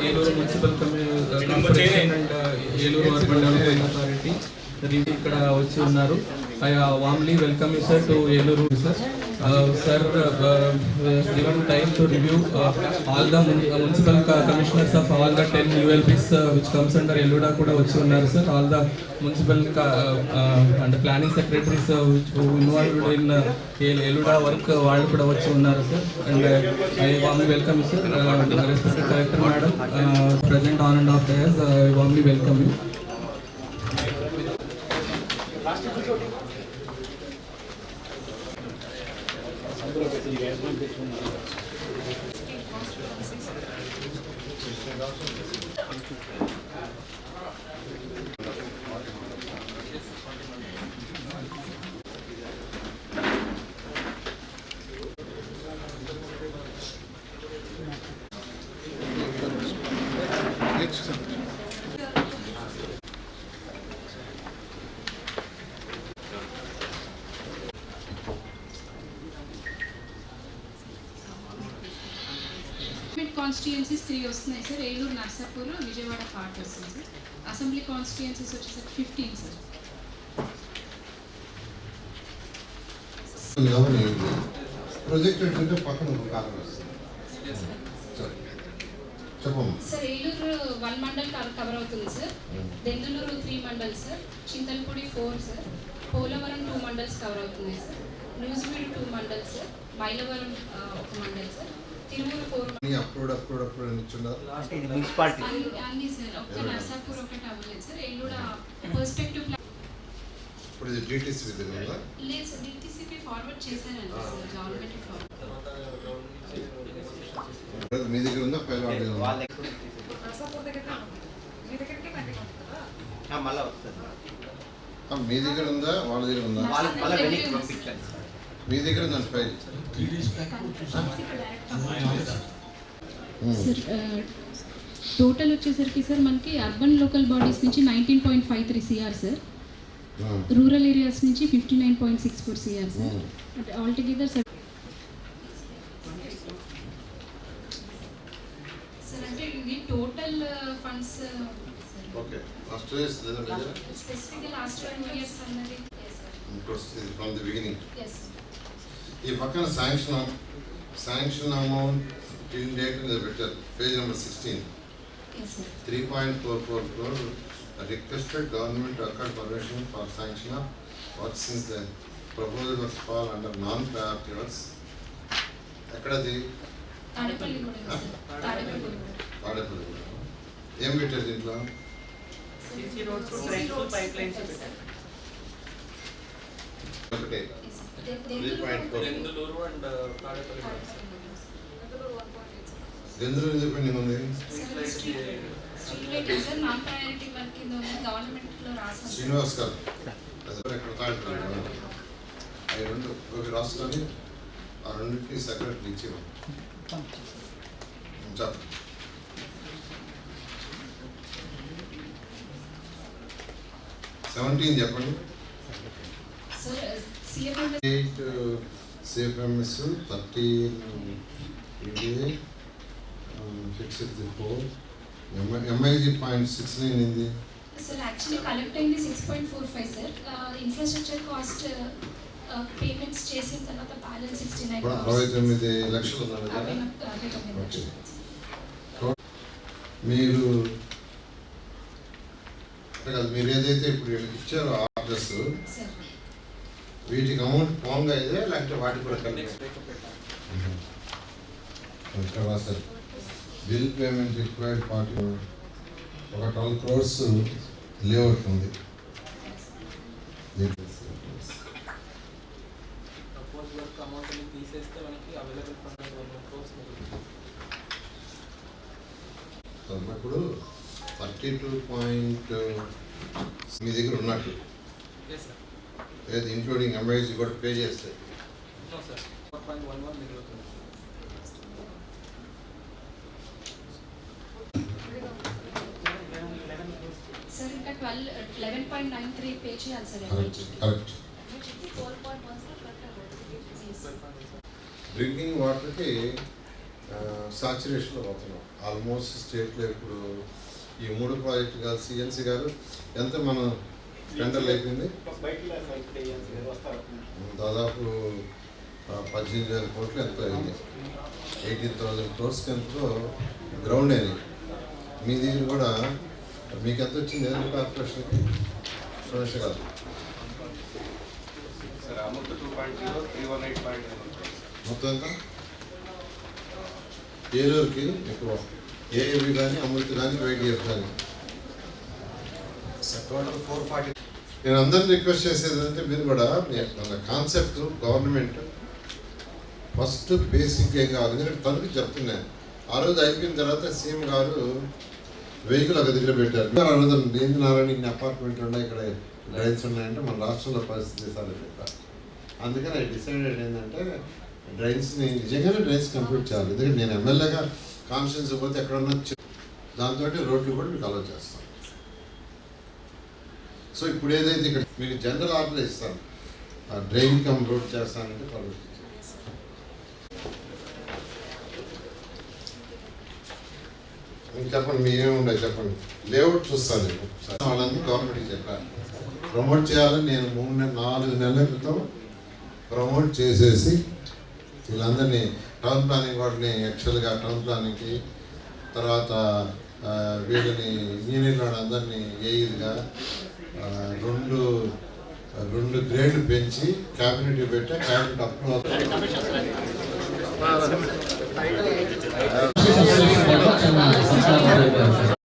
Eluru municipal corporation and Eluru urban development authority ఇక్కడ వచ్చి ఉన్నారు. I warmly welcome you sir to Eluru sir. Sir given time to review all the municipal commissioners of all the 10 ULPs which comes under Eluda kuda vachi unnaru sir. All the municipal and planning secretaries which involved in Eluda work వాళ్ళు కూడా వచ్చి ఉన్నారు sir. And I warmly welcome you sir. Respected collector madam, present on and off days, I warmly welcome you. Constituencies 3 వస్తున్నాయి sir. Eluru, Narsapur, Vijayawada part వస్తుంది sir. Assembly constituencies వచ్చేసరికి 15 sir. Sir Eluru 1 mandal cover అవుతుంది sir. Denduluru 3 mandal sir. Chintalapudi 4 sir. Polavaram 2 mandals cover అవుతున్నాయి sir. Nuzvid 2 mandal sir. Mylavaram 1 mandal sir. Tirumuru 4 అప్పుడు అన్ని sir. ఒక్క నర్సాపూర్ ఒకటి అవ్వలేదు సార్. ఏలూరు పర్స్పెక్టివ్ ఇప్పుడు ఇది డిటిసి విధంగా లేదు సార్. డిటిసిపి ఫార్వర్డ్ చేశానండి సార్. గవర్నమెంట్ ఫార్వర్డ్ మీ దగ్గర ఉందా పైన మీ దగ్గర ఉందా వాళ్ళ దగ్గర ఉందా? మీ దగ్గర ఉందండి ఫైల్. టోటల్ వచ్చేసరికి సార్ మనకి అర్బన్ లోకల్ బాడీస్ నుంచి 19.53 సిఆర్ సార్. రూరల్ ఏరియాస్ నుంచి 59.64 CR sir. All together sir అంటే ఇది total funds. Okay last years specific last 2 years అన్నది ఫ్రమ్ ది బిగినింగ్. ఈ పక్కన శాంక్షన్ అమౌంట్ టిల్ డేట్ పెట్టారు page number 16. 3.44 crore requested government to accord permission for sanction of work since the proposal was fall under non-priority works. ఎక్కడది? తాడేపల్లి. ఏం పెట్టారు దీంట్లో? ఒకటే 3.4. దెందులూరు ఎందుకు పెండింగ్ ఉంది? శ్రీనివాస్ గారు అవి 2 రాష్ట్రాన్ని ఆ 2కి సెక్రటరీ ఇచ్చేవాం. 17 చెప్పండి. CFMS 13 ఫిక్స్డ్ 4 MIG 0.69 ఏంది సార్? యాక్చువల్లీ కలెక్ట్ అయింది 6.45 సార్. ఇన్ఫ్రాస్ట్రక్చర్ కాస్ట్ పేమెంట్స్ చేసిన తర్వాత బ్యాలెన్స్ 69 లక్షలు ఉన్నారు కదా. మీరు ఏదైతే ఇప్పుడు ఇచ్చారో ఆర్డర్స్ వీటికి అమౌంట్ పోంగా అయితే లేకపోతే వాటికి కూడా కలిపి sir bill payment required party ఒక 12 crores లేఅవుట్ ఉంది. ఇప్పుడు 32. మీ దగ్గర ఉన్నట్టు లేదు ఇంక్లూడింగ్ ఎంఐసి కూడా పే చేస్తాయి. సార్ ఇంకా 11.93 పే చేయాలి సార్. కరెక్ట్. డ్రింకింగ్ వాటర్కి సాచురేషన్లో పోతున్నాం. ఆల్మోస్ట్ స్టేట్లో ఇప్పుడు ఈ 3 ప్రాజెక్టులు కాదు సిఎన్సి గారు ఎంత మనం టెండర్లు అయిపోయింది దాదాపు 18,000 కోట్లు ఎంతో అయింది. 18,000 crores ఎంతో గ్రౌండ్ అయింది. మీ దగ్గర కూడా మీకు ఎంత వచ్చింది ఏదైనా కార్పొరేషన్కి సమస్య కాదు మొత్తం ఎంత ఏలూరుకి ఎక్కువ ఏఏవి కానీ అమృత్ కానీ వైడిఎఫ్ కానీ నేను అందరిని రిక్వెస్ట్ చేసేది అంటే మీరు కూడా మన కాన్సెప్ట్ గవర్నమెంట్ ఫస్ట్ బేసిక్ ఏం కావాలి. ఎందుకంటే తనకి చెప్తున్నాను ఆ రోజు అయిపోయిన తర్వాత సీఎం గారు వెహికల్ ఒక దగ్గర పెట్టారు. అడుగుతాం ఏంది నారాయణ ఇన్ని అపార్ట్మెంట్లు ఉన్నాయి ఇక్కడ డ్రైన్స్ ఉన్నాయంటే మన రాష్ట్రంలో పరిస్థితి సార్ చెప్పారు. అందుకని ఐ డిసైడెడ్ ఏంటంటే డ్రైన్స్ని నిజంగానే డ్రైన్స్ కంప్లీట్ చేయాలి. ఎందుకంటే నేను ఎమ్మెల్యేగా కాన్స్టిట్యూన్స్ పోతే ఎక్కడన్నా దాంతో రోడ్లు కూడా మీకు అలౌ చేస్తాను. సో ఇప్పుడు ఏదైతే ఇక్కడ మీకు జనరల్ ఆర్డర్ ఇస్తాను డ్రైన్ కమ్ రోడ్ చేస్తానంటే పర్మిషన్ చెప్పండి. మీ ఏముండే చెప్పండి. లేఅవుట్ చూస్తాను నేను వాళ్ళందరూ గవర్నమెంట్కి చెప్పాను ప్రమోట్ చేయాలని. నేను 4 నెలల క్రితం ప్రమోట్ చేసేసి వీళ్ళందరినీ టౌన్ ప్లానింగ్ వాటిని యాక్చువల్గా టౌన్ ప్లానింగ్కి తర్వాత వీళ్ళని ఇంజనీర్లు అందరినీ ఏఈగా 2 గ్రేడ్లు పెంచి క్యాబినెట్ పెట్టా. Cabinet approval